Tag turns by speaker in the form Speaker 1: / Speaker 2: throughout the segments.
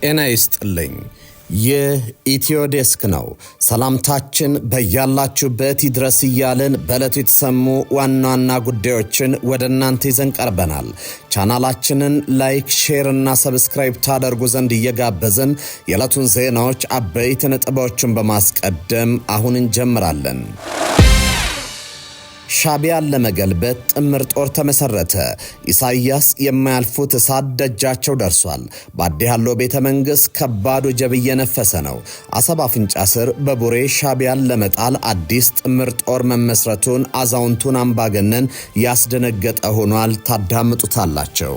Speaker 1: ጤና ይስጥልኝ። የኢትዮ ዴስክ ነው። ሰላምታችን በያላችሁበት ይድረስ እያልን በዕለቱ የተሰሙ ዋና ዋና ጉዳዮችን ወደ እናንተ ይዘን ቀርበናል። ቻናላችንን ላይክ፣ ሼር እና ሰብስክራይብ ታደርጉ ዘንድ እየጋበዝን የዕለቱን ዜናዎች አበይት ነጥቦችን በማስቀደም አሁን እንጀምራለን። ሻቢያን ለመገልበጥ ጥምር ጦር ተመሰረተ። ኢሳያስ የማያልፉት እሳት ደጃቸው ደርሷል። ባዴ ያለው ቤተ መንግስት ከባድ ወጀብ እየነፈሰ ነው። አሰብ አፍንጫ ስር በቡሬ ሻቢያን ለመጣል አዲስ ጥምር ጦር መመስረቱን አዛውንቱን አምባገነን ያስደነገጠ ሆኗል። ታዳምጡታላችሁ።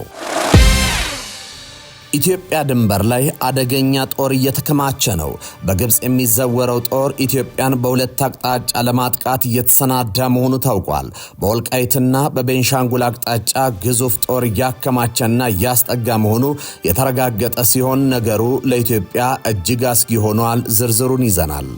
Speaker 1: ኢትዮጵያ ድንበር ላይ አደገኛ ጦር እየተከማቸ ነው። በግብጽ የሚዘወረው ጦር ኢትዮጵያን በሁለት አቅጣጫ ለማጥቃት እየተሰናዳ መሆኑ ታውቋል። በወልቃይትና በቤንሻንጉል አቅጣጫ ግዙፍ ጦር እያከማቸና እያስጠጋ መሆኑ የተረጋገጠ ሲሆን ነገሩ ለኢትዮጵያ እጅግ አስጊ ሆኗል። ዝርዝሩን ይዘናል።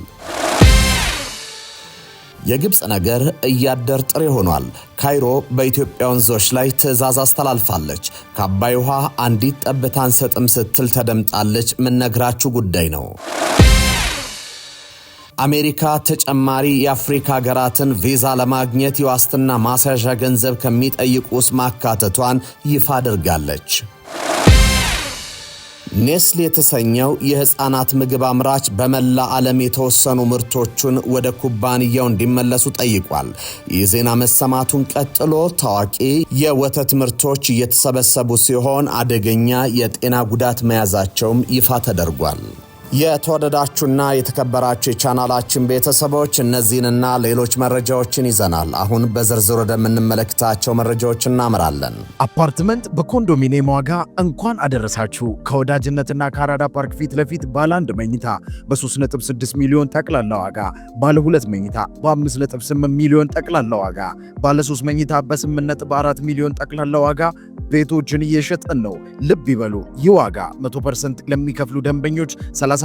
Speaker 1: የግብጽ ነገር እያደር ጥሬ ሆኗል። ካይሮ በኢትዮጵያ ወንዞች ላይ ትዕዛዝ አስተላልፋለች። ከአባይ ውሃ አንዲት ጠብታ አንሰጥም ስትል ተደምጣለች። ምን ነግራችሁ ጉዳይ ነው። አሜሪካ ተጨማሪ የአፍሪካ ሀገራትን ቪዛ ለማግኘት የዋስትና ማስያዣ ገንዘብ ከሚጠይቁ ውስጥ ማካተቷን ይፋ አድርጋለች። ኔስሌ የተሰኘው የህፃናት ምግብ አምራች በመላ ዓለም የተወሰኑ ምርቶቹን ወደ ኩባንያው እንዲመለሱ ጠይቋል። ይህ ዜና መሰማቱን ቀጥሎ ታዋቂ የወተት ምርቶች እየተሰበሰቡ ሲሆን አደገኛ የጤና ጉዳት መያዛቸውም ይፋ ተደርጓል። የተወደዳችሁና የተከበራችሁ የቻናላችን ቤተሰቦች እነዚህንና ሌሎች መረጃዎችን ይዘናል። አሁን በዝርዝር ወደምንመለከታቸው መረጃዎች እናመራለን።
Speaker 2: አፓርትመንት በኮንዶሚኒየም ዋጋ እንኳን አደረሳችሁ። ከወዳጅነትና ከአራዳ ፓርክ ፊት ለፊት ባለ 1 መኝታ በ3.6 ሚሊዮን ጠቅላላ ዋጋ፣ ባለ 2 መኝታ በ5.8 ሚሊዮን ጠቅላላ ዋጋ፣ ባለ 3 መኝታ በ8.4 ሚሊዮን ጠቅላላ ዋጋ ቤቶችን እየሸጥን ነው። ልብ ይበሉ፣ ይህ ዋጋ 100% ለሚከፍሉ ደንበኞች 30%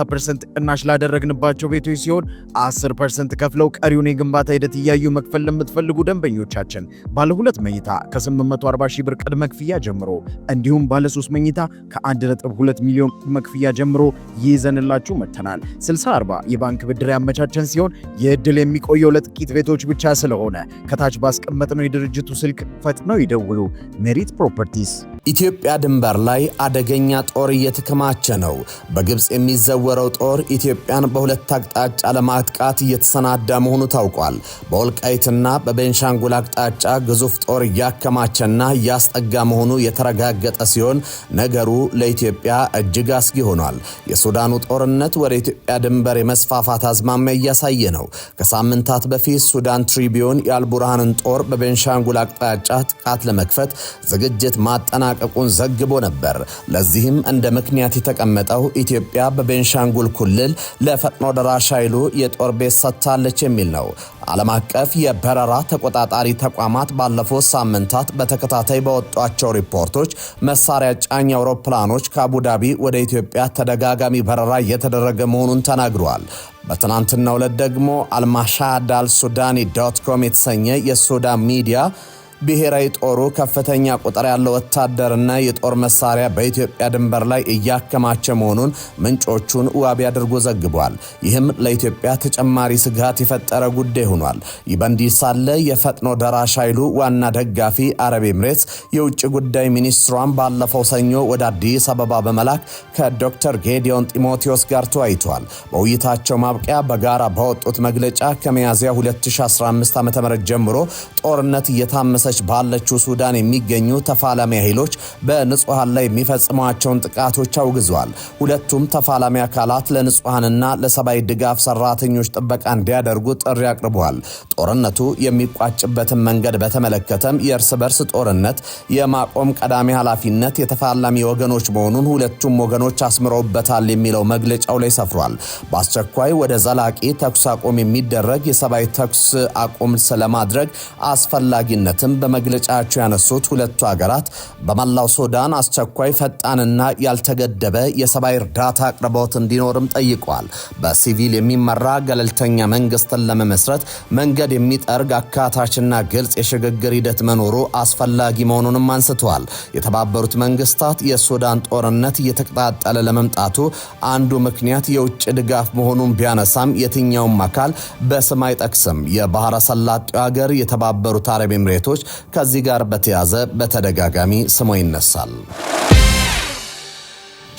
Speaker 2: ቅናሽ ላደረግንባቸው ቤቶች ሲሆን 10% ከፍለው ቀሪውን የግንባታ ሂደት እያዩ መክፈል ለምትፈልጉ ደንበኞቻችን ባለ 2 መኝታ ከ840 ሺህ ብር ቅድመ ክፍያ ጀምሮ እንዲሁም ባለ 3 መኝታ ከ1.2 ሚሊዮን ቅድመ ክፍያ ጀምሮ ይዘንላችሁ መጥተናል። 60/40 የባንክ ብድር ያመቻቸን ሲሆን የዕድል የሚቆየው ለጥቂት ቤቶች ብቻ ስለሆነ ከታች ባስቀመጥነው የድርጅቱ ስልክ ፈጥነው ይደውሉ። ሜሪት ፕሮፐርቲስ።
Speaker 1: ኢትዮጵያ ድንበር ላይ አደገኛ ጦር እየተከማቸ ነው። በግብጽ የሚዘወረው ጦር ኢትዮጵያን በሁለት አቅጣጫ ለማጥቃት እየተሰናዳ መሆኑ ታውቋል። በወልቃይትና በቤንሻንጉል አቅጣጫ ግዙፍ ጦር እያከማቸና እያስጠጋ መሆኑ የተረጋገጠ ሲሆን ነገሩ ለኢትዮጵያ እጅግ አስጊ ሆኗል። የሱዳኑ ጦርነት ወደ ኢትዮጵያ ድንበር የመስፋፋት አዝማሚያ እያሳየ ነው። ከሳምንታት በፊት ሱዳን ትሪቢዩን የአልቡርሃንን ጦር በቤንሻንጉል አቅጣጫ ጥቃት ለመክፈት ዝግጅት ማጠናቀቁን ዘግቦ ነበር። ለዚህም እንደ ምክንያት የተቀመጠው ኢትዮጵያ በቤንሻንጉል ክልል ለፈጥኖ ደራሽ ኃይሉ የጦር ቤት ሰጥታለች የሚል ነው። ዓለም አቀፍ የበረራ ተቆጣጣሪ ተቋማት ባለፉት ሳምንታት በተከታታይ በወጧቸው ሪፖርቶች መሳሪያ ጫኝ አውሮፕላኖች ከአቡዳቢ ወደ ኢትዮጵያ ተደጋጋሚ በረራ እየተደረገ መሆኑን ተናግረዋል። በትናንትናው ዕለት ደግሞ አልማሻድ አልሱዳኒ.com የተሰኘ የሱዳን ሚዲያ ብሔራዊ ጦሩ ከፍተኛ ቁጥር ያለው ወታደርና የጦር መሳሪያ በኢትዮጵያ ድንበር ላይ እያከማቸ መሆኑን ምንጮቹን ዋቢ አድርጎ ዘግቧል። ይህም ለኢትዮጵያ ተጨማሪ ስጋት የፈጠረ ጉዳይ ሆኗል። ይህ በእንዲህ ሳለ የፈጥኖ ደራሽ ኃይሉ ዋና ደጋፊ አረብ ኤምሬትስ የውጭ ጉዳይ ሚኒስትሯን ባለፈው ሰኞ ወደ አዲስ አበባ በመላክ ከዶክተር ጌዲዮን ጢሞቴዎስ ጋር ተወያይተዋል። በውይይታቸው ማብቂያ በጋራ ባወጡት መግለጫ ከሚያዝያ 2015 ዓ.ም ጀምሮ ጦርነት እየታመሰ ባለችው ሱዳን የሚገኙ ተፋላሚ ኃይሎች በንጹሃን ላይ የሚፈጽሟቸውን ጥቃቶች አውግዘዋል። ሁለቱም ተፋላሚ አካላት ለንጹሃንና ለሰብአዊ ድጋፍ ሰራተኞች ጥበቃ እንዲያደርጉ ጥሪ አቅርበዋል። ጦርነቱ የሚቋጭበትን መንገድ በተመለከተም የእርስ በርስ ጦርነት የማቆም ቀዳሚ ኃላፊነት የተፋላሚ ወገኖች መሆኑን ሁለቱም ወገኖች አስምረውበታል የሚለው መግለጫው ላይ ሰፍሯል። በአስቸኳይ ወደ ዘላቂ ተኩስ አቁም የሚደረግ የሰብአዊ ተኩስ አቁም ስለማድረግ አስፈላጊነትም በመግለጫቸው ያነሱት ሁለቱ ሀገራት በመላው ሱዳን አስቸኳይ ፈጣንና ያልተገደበ የሰብአዊ እርዳታ አቅርቦት እንዲኖርም ጠይቀዋል። በሲቪል የሚመራ ገለልተኛ መንግስትን ለመመስረት መንገድ የሚጠርግ አካታችና ግልጽ የሽግግር ሂደት መኖሩ አስፈላጊ መሆኑንም አንስተዋል። የተባበሩት መንግስታት የሱዳን ጦርነት እየተቀጣጠለ ለመምጣቱ አንዱ ምክንያት የውጭ ድጋፍ መሆኑን ቢያነሳም የትኛውም አካል በስም አይጠቅስም። የባህረ ሰላጤው ሀገር የተባበሩት አረብ ኤምሬቶች ከዚህ ጋር በተያያዘ በተደጋጋሚ ስሙ ይነሳል።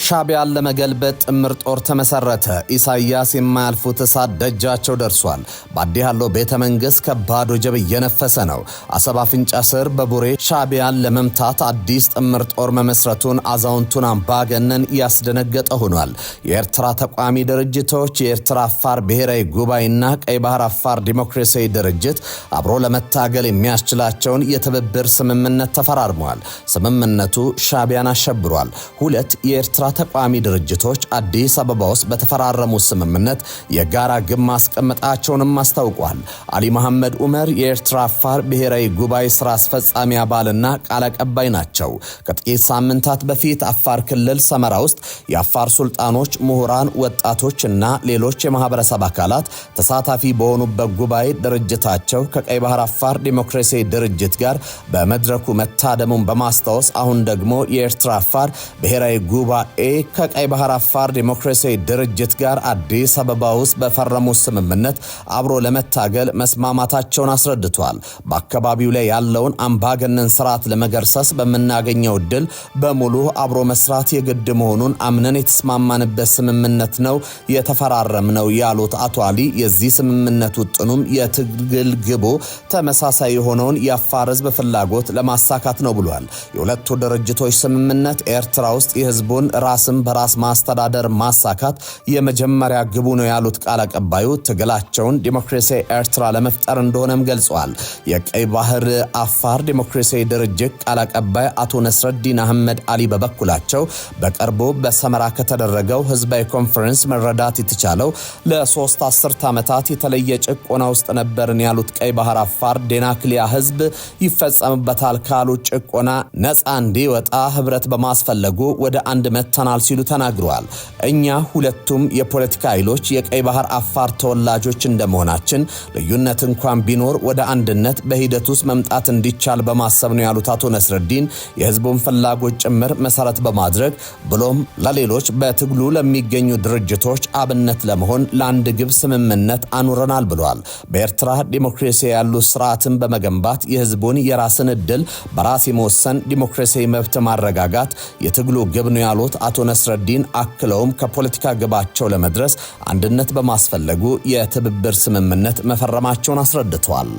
Speaker 1: ሻዕቢያን ለመገልበጥ ጥምር ጦር ተመሰረተ። ኢሳያስ የማያልፉት እሳት ደጃቸው ደርሷል። ባዲያሎ ቤተ መንግስት ከባድ ወጀብ እየነፈሰ ነው። አሰብ አፍንጫ ስር በቡሬ ሻዕቢያን ለመምታት አዲስ ጥምር ጦር መመስረቱን አዛውንቱን አምባገነን ያስደነገጠ ሆኗል። የኤርትራ ተቋሚ ድርጅቶች የኤርትራ አፋር ብሔራዊ ጉባኤና ቀይ ባህር አፋር ዲሞክራሲያዊ ድርጅት አብሮ ለመታገል የሚያስችላቸውን የትብብር ስምምነት ተፈራርመዋል። ስምምነቱ ሻዕቢያን አሸብሯል። ሁለት የኤርትራ ተቋሚ ድርጅቶች አዲስ አበባ ውስጥ በተፈራረሙ ስምምነት የጋራ ግብ ማስቀመጣቸውንም አስታውቋል። አሊ መሐመድ ዑመር የኤርትራ አፋር ብሔራዊ ጉባኤ ስራ አስፈጻሚ አባልና ቃል አቀባይ ናቸው። ከጥቂት ሳምንታት በፊት አፋር ክልል ሰመራ ውስጥ የአፋር ሱልጣኖች፣ ምሁራን፣ ወጣቶችና ሌሎች የማህበረሰብ አካላት ተሳታፊ በሆኑበት ጉባኤ ድርጅታቸው ከቀይ ባህር አፋር ዲሞክራሲያዊ ድርጅት ጋር በመድረኩ መታደሙን በማስታወስ አሁን ደግሞ የኤርትራ አፋር ብሔራዊ ጉባኤ ከቀይ ባህር አፋር ዲሞክራሲያዊ ድርጅት ጋር አዲስ አበባ ውስጥ በፈረሙት ስምምነት አብሮ ለመታገል መስማማታቸውን አስረድቷል። በአካባቢው ላይ ያለውን አምባገነን ስርዓት ለመገርሰስ በምናገኘው ድል በሙሉ አብሮ መስራት የግድ መሆኑን አምነን የተስማማንበት ስምምነት ነው የተፈራረምነው ያሉት አቶ አሊ የዚህ ስምምነት ውጥኑም የትግል ግቡ ተመሳሳይ የሆነውን የአፋር ህዝብ ፍላጎት ለማሳካት ነው ብሏል። የሁለቱ ድርጅቶች ስምምነት ኤርትራ ውስጥ የህዝቡን ራስን በራስ ማስተዳደር ማሳካት የመጀመሪያ ግቡ ነው ያሉት ቃል አቀባዩ ትግላቸውን ዲሞክራሲያዊ ኤርትራ ለመፍጠር እንደሆነም ገልጸዋል። የቀይ ባህር አፋር ዲሞክራሲያዊ ድርጅት ቃል አቀባይ አቶ ነስረዲን አህመድ አሊ በበኩላቸው በቅርቡ በሰመራ ከተደረገው ህዝባዊ ኮንፈረንስ መረዳት የተቻለው ለሶስት አስርት ዓመታት የተለየ ጭቆና ውስጥ ነበርን ያሉት ቀይ ባህር አፋር ዴናክሊያ ህዝብ ይፈጸምበታል ካሉት ጭቆና ነፃ እንዲወጣ ህብረት በማስፈለጉ ወደ አንድ መተናል ሲሉ ተናግረዋል። እኛ ሁለቱም የፖለቲካ ኃይሎች የቀይ ባህር አፋር ተወላጆች እንደመሆናችን ልዩነት እንኳን ቢኖር ወደ አንድነት በሂደት ውስጥ መምጣት እንዲቻል በማሰብ ነው ያሉት አቶ ነስረዲን የህዝቡን ፍላጎት ጭምር መሰረት በማድረግ ብሎም ለሌሎች በትግሉ ለሚገኙ ድርጅቶች አብነት ለመሆን ለአንድ ግብ ስምምነት አኑረናል ብለዋል። በኤርትራ ዲሞክራሲ ያሉ ስርዓትን በመገንባት የህዝቡን የራስን እድል በራስ የመወሰን ዲሞክራሲያዊ መብት ማረጋጋት የትግሉ ግብ ነው ያሉት አቶ ነስረዲን አክለውም ከፖለቲካ ግባቸው ለመድረስ አንድነት በማስፈለጉ የትብብር ስምምነት መፈረማቸውን አስረድተዋል።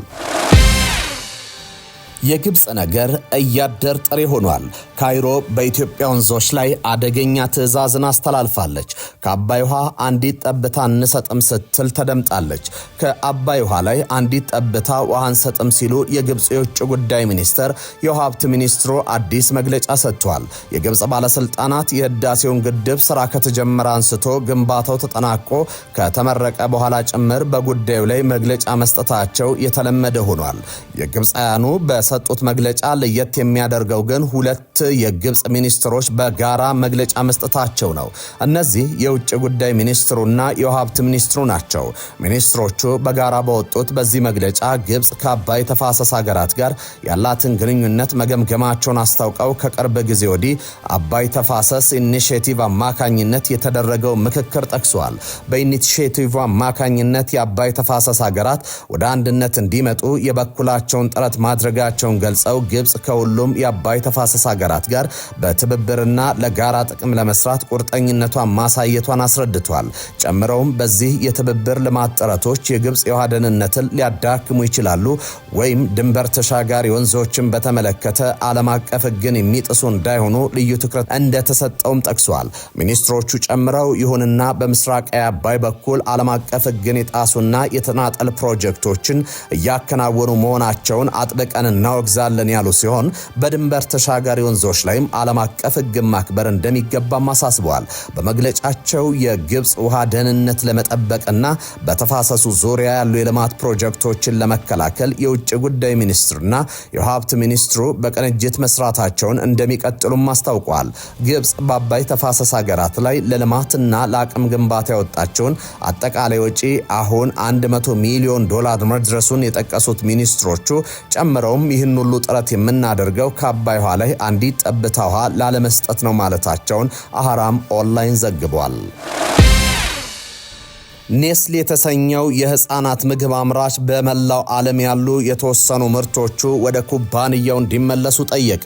Speaker 1: የግብጽ ነገር እያደር ጥሬ ሆኗል። ካይሮ በኢትዮጵያ ወንዞች ላይ አደገኛ ትዕዛዝን አስተላልፋለች። ከአባይ ውሃ አንዲት ጠብታ እንሰጥም ስትል ተደምጣለች። ከአባይ ውሃ ላይ አንዲት ጠብታ ውሃ እንሰጥም ሲሉ የግብጽ የውጭ ጉዳይ ሚኒስተር የውሃ ሀብት ሚኒስትሩ አዲስ መግለጫ ሰጥቷል። የግብጽ ባለስልጣናት የህዳሴውን ግድብ ስራ ከተጀመረ አንስቶ ግንባታው ተጠናቆ ከተመረቀ በኋላ ጭምር በጉዳዩ ላይ መግለጫ መስጠታቸው የተለመደ ሆኗል። የግብጻውያኑ በሰጡት መግለጫ ለየት የሚያደርገው ግን ሁለት የግብጽ ሚኒስትሮች በጋራ መግለጫ መስጠታቸው ነው። እነዚህ የውጭ ጉዳይ ሚኒስትሩና የውሃ ሀብት ሚኒስትሩ ናቸው። ሚኒስትሮቹ በጋራ በወጡት በዚህ መግለጫ ግብጽ ከአባይ ተፋሰስ ሀገራት ጋር ያላትን ግንኙነት መገምገማቸውን አስታውቀው ከቅርብ ጊዜ ወዲህ አባይ ተፋሰስ ኢኒሼቲቭ አማካኝነት የተደረገው ምክክር ጠቅሰዋል። በኢኒሼቲቭ አማካኝነት የአባይ ተፋሰስ ሀገራት ወደ አንድነት እንዲመጡ የበኩላቸውን ጥረት ማድረጋቸውን ገልጸው ግብጽ ከሁሉም የአባይ ተፋሰስ ሀገራት ጋር በትብብርና ለጋራ ጥቅም ለመስራት ቁርጠኝነቷን ማሳየቷን አስረድቷል። ጨምረውም በዚህ የትብብር ልማት ጥረቶች የግብጽ የውሃ ደህንነትን ሊያዳክሙ ይችላሉ ወይም ድንበር ተሻጋሪ ወንዞችን በተመለከተ ዓለም አቀፍ ሕግን የሚጥሱ እንዳይሆኑ ልዩ ትኩረት እንደተሰጠውም ጠቅሷል። ሚኒስትሮቹ ጨምረው ይሁንና በምስራቃዊ አባይ በኩል ዓለም አቀፍ ሕግን የጣሱና የተናጠል ፕሮጀክቶችን እያከናወኑ መሆናቸውን አጥብቀን እናወግዛለን ያሉ ሲሆን በድንበር ተሻጋሪ ወንዞች ላይም ዓለም አቀፍ ሕግን ማክበር እንደሚገባም አሳስበዋል። በመግለጫቸው የግብፅ ውሃ ደህንነት ለመጠበቅና በተፋሰሱ ዙሪያ ያሉ የልማት ፕሮጀክቶችን ለመከላከል የውጭ ጉዳይ ሚኒስትርና የሀብት ሚኒስትሩ በቅንጅት መስራታቸውን እንደሚቀጥሉም አስታውቋል። ግብፅ በአባይ ተፋሰስ ሀገራት ላይ ለልማትና ለአቅም ግንባታ ያወጣቸውን አጠቃላይ ወጪ አሁን $100 ሚሊዮን መድረሱን የጠቀሱት ሚኒስትሮቹ ጨምረውም ይህን ሁሉ ጥረት የምናደርገው ከአባይ ውሃ ላይ አንዲት ጠብታ ውሃ ላለመስጠት ነው ማለታቸውን አህራም ኦንላይን ዘግቧል። ኔስሊ የተሰኘው የህፃናት ምግብ አምራች በመላው ዓለም ያሉ የተወሰኑ ምርቶቹ ወደ ኩባንያው እንዲመለሱ ጠየቀ።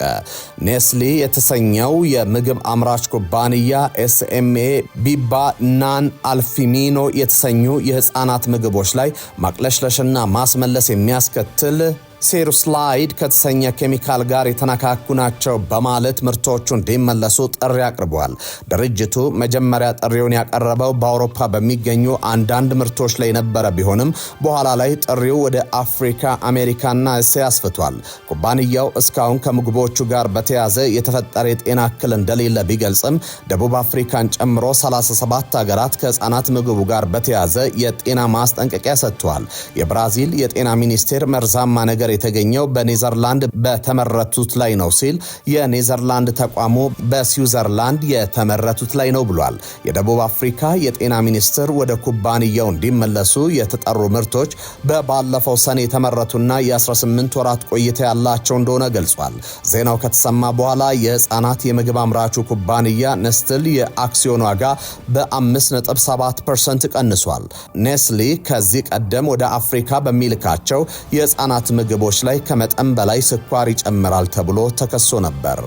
Speaker 1: ኔስሊ የተሰኘው የምግብ አምራች ኩባንያ ኤስኤምኤ ቢባ ናን አልፊሚኖ የተሰኙ የህፃናት ምግቦች ላይ ማቅለሽለሽና ማስመለስ የሚያስከትል ሴሩስላይድ ከተሰኘ ኬሚካል ጋር የተነካኩ ናቸው በማለት ምርቶቹ እንዲመለሱ ጥሪ አቅርቧል። ድርጅቱ መጀመሪያ ጥሪውን ያቀረበው በአውሮፓ በሚገኙ አንዳንድ ምርቶች ላይ የነበረ ቢሆንም በኋላ ላይ ጥሪው ወደ አፍሪካ፣ አሜሪካና እስያ አስፍቷል። ኩባንያው እስካሁን ከምግቦቹ ጋር በተያያዘ የተፈጠረ የጤና እክል እንደሌለ ቢገልጽም ደቡብ አፍሪካን ጨምሮ 37 ሀገራት ከህፃናት ምግቡ ጋር በተያያዘ የጤና ማስጠንቀቂያ ሰጥተዋል። የብራዚል የጤና ሚኒስቴር መርዛማ ነገር የተገኘው በኔዘርላንድ በተመረቱት ላይ ነው ሲል የኔዘርላንድ ተቋሙ በስዊዘርላንድ የተመረቱት ላይ ነው ብሏል። የደቡብ አፍሪካ የጤና ሚኒስትር ወደ ኩባንያው እንዲመለሱ የተጠሩ ምርቶች ባለፈው ሰኔ የተመረቱና የ18 ወራት ቆይታ ያላቸው እንደሆነ ገልጿል። ዜናው ከተሰማ በኋላ የህፃናት የምግብ አምራቹ ኩባንያ ነስትል የአክሲዮን ዋጋ በ5.7% ቀንሷል። ኔስሊ ከዚህ ቀደም ወደ አፍሪካ በሚልካቸው የህፃናት ምግቦች ላይ ከመጠን በላይ ስኳር ይጨምራል ተብሎ ተከሶ ነበር።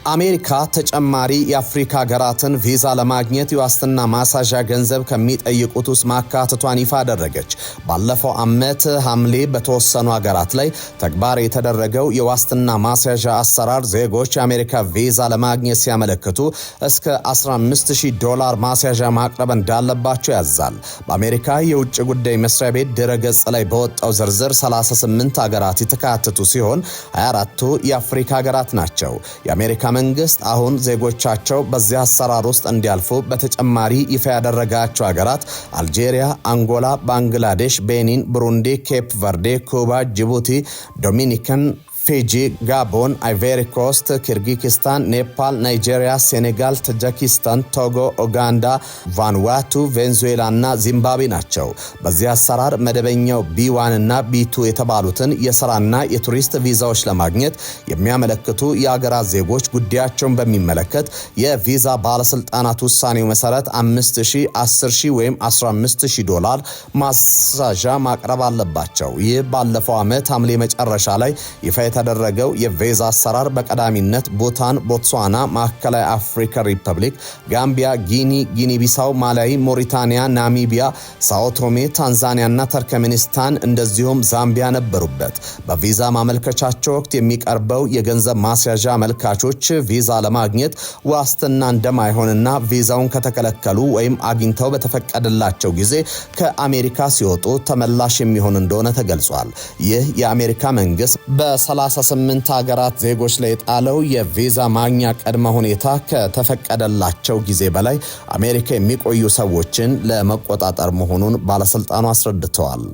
Speaker 1: አሜሪካ ተጨማሪ የአፍሪካ ሀገራትን ቪዛ ለማግኘት የዋስትና ማሳዣ ገንዘብ ከሚጠይቁት ውስጥ ማካተቷን ይፋ አደረገች። ባለፈው ዓመት ሐምሌ በተወሰኑ ሀገራት ላይ ተግባር የተደረገው የዋስትና ማስያዣ አሰራር ዜጎች የአሜሪካ ቪዛ ለማግኘት ሲያመለክቱ እስከ $15,000 ማስያዣ ማቅረብ እንዳለባቸው ያዛል። በአሜሪካ የውጭ ጉዳይ መስሪያ ቤት ድረገጽ ላይ በወጣው ዝርዝር 38 ሀገራት የተካተቱ ሲሆን 24ቱ የአፍሪካ ሀገራት ናቸው። የአሜሪካ መንግስት አሁን ዜጎቻቸው በዚህ አሰራር ውስጥ እንዲያልፉ በተጨማሪ ይፋ ያደረጋቸው ሀገራት አልጄሪያ፣ አንጎላ፣ ባንግላዴሽ፣ ቤኒን፣ ብሩንዲ፣ ኬፕ ቨርዴ፣ ኩባ፣ ጅቡቲ፣ ዶሚኒካን፣ ፊጂ፣ ጋቦን፣ አይቬሪ ኮስት፣ ኪርጊስታን፣ ኔፓል፣ ናይጄሪያ፣ ሴኔጋል፣ ታጂኪስታን፣ ቶጎ፣ ኡጋንዳ፣ ቫኑዋቱ፣ ቬንዙዌላ እና ዚምባብዌ ናቸው። በዚህ አሰራር መደበኛው ቢ1 እና ቢ2 የተባሉትን የስራና የቱሪስት ቪዛዎች ለማግኘት የሚያመለክቱ የአገራት ዜጎች ጉዳያቸውን በሚመለከት የቪዛ ባለስልጣናት ውሳኔው መሰረት $5,000፣ $10,000 ወይም $15,000 ማሳዣ ማቅረብ አለባቸው። ይህ ባለፈው ዓመት ሐምሌ መጨረሻ ላይ ይፋ የተደረገው የቪዛ አሰራር በቀዳሚነት ቡታን፣ ቦትስዋና፣ ማዕከላዊ አፍሪካ ሪፐብሊክ፣ ጋምቢያ፣ ጊኒ ቢሳው፣ ማላዊ፣ ሞሪታኒያ፣ ናሚቢያ፣ ሳኦቶሜ፣ ታንዛኒያ እና ተርከሜኒስታን እንደዚሁም ዛምቢያ ነበሩበት። በቪዛ ማመልከቻቸው ወቅት የሚቀርበው የገንዘብ ማስያዣ አመልካቾች ቪዛ ለማግኘት ዋስትና እንደማይሆንና ቪዛውን ከተከለከሉ ወይም አግኝተው በተፈቀደላቸው ጊዜ ከአሜሪካ ሲወጡ ተመላሽ የሚሆን እንደሆነ ተገልጿል። ይህ የአሜሪካ መንግስት በ38 ሀገራት ዜጎች ላይ የጣለው የቪዛ ማግኛ ቅድመ ሁኔታ ከተፈቀደላቸው ጊዜ በላይ አሜሪካ የሚቆዩ ሰዎችን ለመቆጣጠር መሆኑን ባለስልጣኑ አስረድተዋል።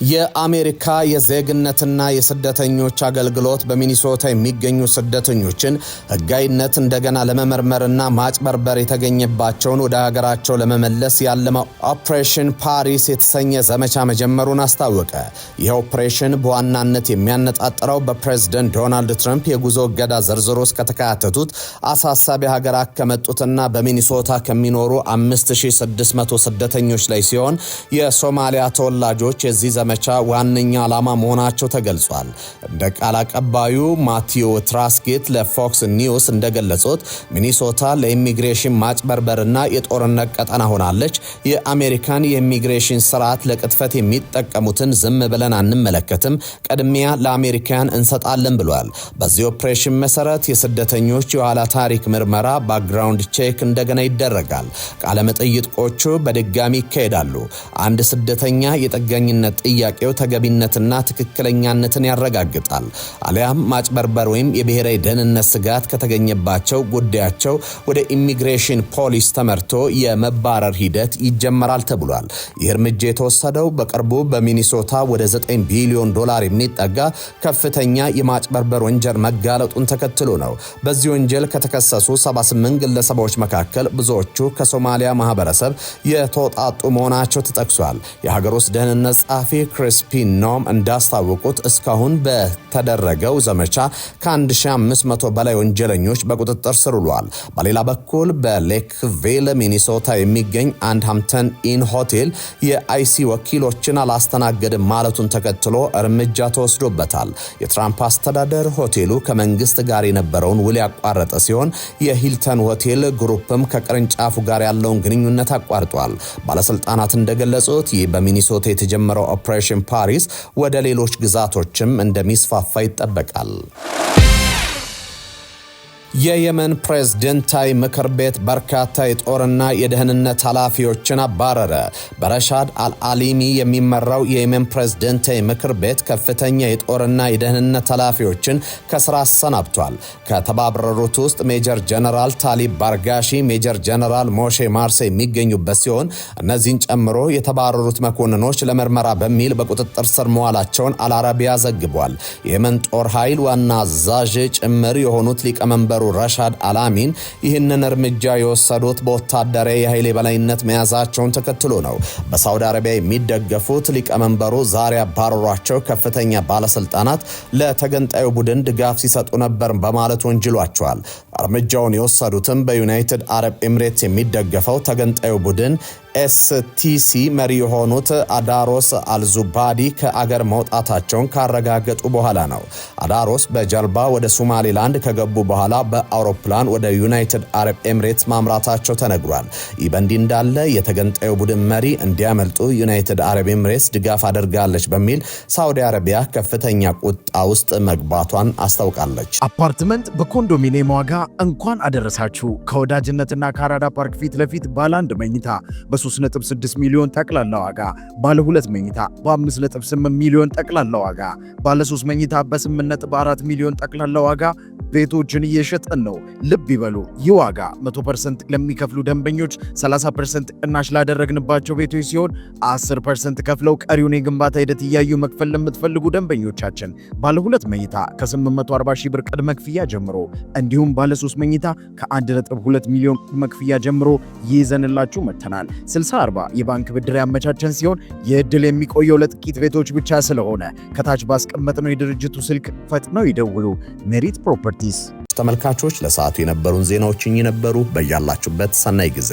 Speaker 1: የአሜሪካ የዜግነትና የስደተኞች አገልግሎት በሚኒሶታ የሚገኙ ስደተኞችን ሕጋዊነት እንደገና ለመመርመርና ማጭበርበር የተገኘባቸውን ወደ ሀገራቸው ለመመለስ ያለመው ኦፕሬሽን ፓሪስ የተሰኘ ዘመቻ መጀመሩን አስታወቀ። ይህ ኦፕሬሽን በዋናነት የሚያነጣጥረው በፕሬዝደንት ዶናልድ ትራምፕ የጉዞ እገዳ ዝርዝር ውስጥ ከተካተቱት አሳሳቢ ሀገራት ከመጡትና በሚኒሶታ ከሚኖሩ 5600 ስደተኞች ላይ ሲሆን የሶማሊያ ተወላጆች የዚህ ዘመቻ ዋነኛ ዓላማ መሆናቸው ተገልጿል። እንደ ቃል አቀባዩ ማቲዮ ትራስጌት ለፎክስ ኒውስ እንደገለጹት ሚኒሶታ ለኢሚግሬሽን ማጭበርበርና የጦርነት ቀጠና ሆናለች። የአሜሪካን የኢሚግሬሽን ስርዓት ለቅጥፈት የሚጠቀሙትን ዝም ብለን አንመለከትም፣ ቅድሚያ ለአሜሪካን እንሰጣለን ብሏል። በዚህ ኦፕሬሽን መሰረት የስደተኞች የኋላ ታሪክ ምርመራ ባክግራውንድ ቼክ እንደገና ይደረጋል። ቃለ መጠይቆቹ በድጋሚ ይካሄዳሉ። አንድ ስደተኛ የጥገኝነት ጥያቄው ተገቢነትና ትክክለኛነትን ያረጋግጣል። አሊያም ማጭበርበር ወይም የብሔራዊ ደህንነት ስጋት ከተገኘባቸው ጉዳያቸው ወደ ኢሚግሬሽን ፖሊስ ተመርቶ የመባረር ሂደት ይጀመራል ተብሏል። ይህ እርምጃ የተወሰደው በቅርቡ በሚኒሶታ ወደ $9 ቢሊዮን የሚጠጋ ከፍተኛ የማጭበርበር ወንጀል መጋለጡን ተከትሎ ነው። በዚህ ወንጀል ከተከሰሱ 78 ግለሰቦች መካከል ብዙዎቹ ከሶማሊያ ማህበረሰብ የተወጣጡ መሆናቸው ተጠቅሷል። የሀገር ውስጥ ደህንነት ጸሐፊ ክሪስፒን ኖም እንዳስታወቁት እስካሁን በተደረገው ዘመቻ ከ1500 በላይ ወንጀለኞች በቁጥጥር ስር ውለዋል። በሌላ በኩል በሌክቪል ሚኒሶታ የሚገኝ አንድ ሃምፕተን ኢን ሆቴል የአይሲ ወኪሎችን አላስተናገድም ማለቱን ተከትሎ እርምጃ ተወስዶበታል። የትራምፕ አስተዳደር ሆቴሉ ከመንግስት ጋር የነበረውን ውል ያቋረጠ ሲሆን የሂልተን ሆቴል ግሩፕም ከቅርንጫፉ ጋር ያለውን ግንኙነት አቋርጧል። ባለስልጣናት እንደገለጹት ይህ በሚኒሶታ የተጀመረው ኦፕሬሽን ፓሪስ ወደ ሌሎች ግዛቶችም እንደሚስፋፋ ይጠበቃል። የየመን ፕሬዝዳንታዊ ምክር ቤት በርካታ የጦርና የደህንነት ኃላፊዎችን አባረረ። በረሻድ አልአሊሚ የሚመራው የየመን ፕሬዝዳንታዊ ምክር ቤት ከፍተኛ የጦርና የደህንነት ኃላፊዎችን ከስራ አሰናብቷል። ከተባረሩት ውስጥ ሜጀር ጀነራል ታሊብ ባርጋሺ፣ ሜጀር ጀነራል ሞሼ ማርሴ የሚገኙበት ሲሆን እነዚህን ጨምሮ የተባረሩት መኮንኖች ለምርመራ በሚል በቁጥጥር ስር መዋላቸውን አልአረቢያ ዘግቧል። የየመን ጦር ኃይል ዋና አዛዥ ጭምር የሆኑት ሊቀመንበሩ ረሻድ አላሚን ይህንን እርምጃ የወሰዱት በወታደራዊ የኃይል የበላይነት መያዛቸውን ተከትሎ ነው። በሳውዲ አረቢያ የሚደገፉት ሊቀመንበሩ ዛሬ ያባረሯቸው ከፍተኛ ባለስልጣናት ለተገንጣዩ ቡድን ድጋፍ ሲሰጡ ነበር በማለት ወንጅሏቸዋል። እርምጃውን የወሰዱትም በዩናይትድ አረብ ኤምሬትስ የሚደገፈው ተገንጣዩ ቡድን ኤስቲሲ መሪ የሆኑት አዳሮስ አልዙባዲ ከአገር መውጣታቸውን ካረጋገጡ በኋላ ነው። አዳሮስ በጀልባ ወደ ሶማሌላንድ ከገቡ በኋላ በአውሮፕላን ወደ ዩናይትድ አረብ ኤምሬትስ ማምራታቸው ተነግሯል። ይህ በእንዲህ እንዳለ የተገንጣዩ ቡድን መሪ እንዲያመልጡ ዩናይትድ አረብ ኤምሬትስ ድጋፍ አድርጋለች በሚል ሳውዲ አረቢያ ከፍተኛ ቁጣ ውስጥ መግባቷን አስታውቃለች።
Speaker 2: አፓርትመንት በኮንዶሚኒየም ዋጋ እንኳን አደረሳችሁ። ከወዳጅነትና ከአራዳ ፓርክ ፊት ለፊት ባለ አንድ መኝታ በ3.6 ሚሊዮን ጠቅላላ ዋጋ፣ ባለ 2 መኝታ በ5.8 ሚሊዮን ጠቅላላ ዋጋ፣ ባለ 3 መኝታ በ8.4 ሚሊዮን ጠቅላላ ዋጋ ቤቶችን እየሸጥን ነው። ልብ ይበሉ፣ ይህ ዋጋ 100% ለሚከፍሉ ደንበኞች 30% ቅናሽ ላደረግንባቸው ቤቶች ሲሆን 10% ከፍለው ቀሪውን የግንባታ ሂደት እያዩ መክፈል ለምትፈልጉ ደንበኞቻችን ባለ 2 መኝታ ከ840 ሺህ ብር ቅድመ ክፍያ ጀምሮ እንዲሁም ባለ 3 መኝታ ከ1.2 ሚሊዮን ቅድመ ክፍያ ጀምሮ ይዘንላችሁ መጥተናል። 60/40 የባንክ ብድር ያመቻቸን ሲሆን የዕድል የሚቆየው ለጥቂት ቤቶች ብቻ ስለሆነ ከታች ባስቀመጥነው የድርጅቱ ስልክ ፈጥነው ይደውሉ። ሜሪት ፕሮፐርቲስ።
Speaker 1: ተመልካቾች ለሰዓቱ የነበሩን ዜናዎች እኚህ ነበሩ። በያላችሁበት ሰናይ ጊዜ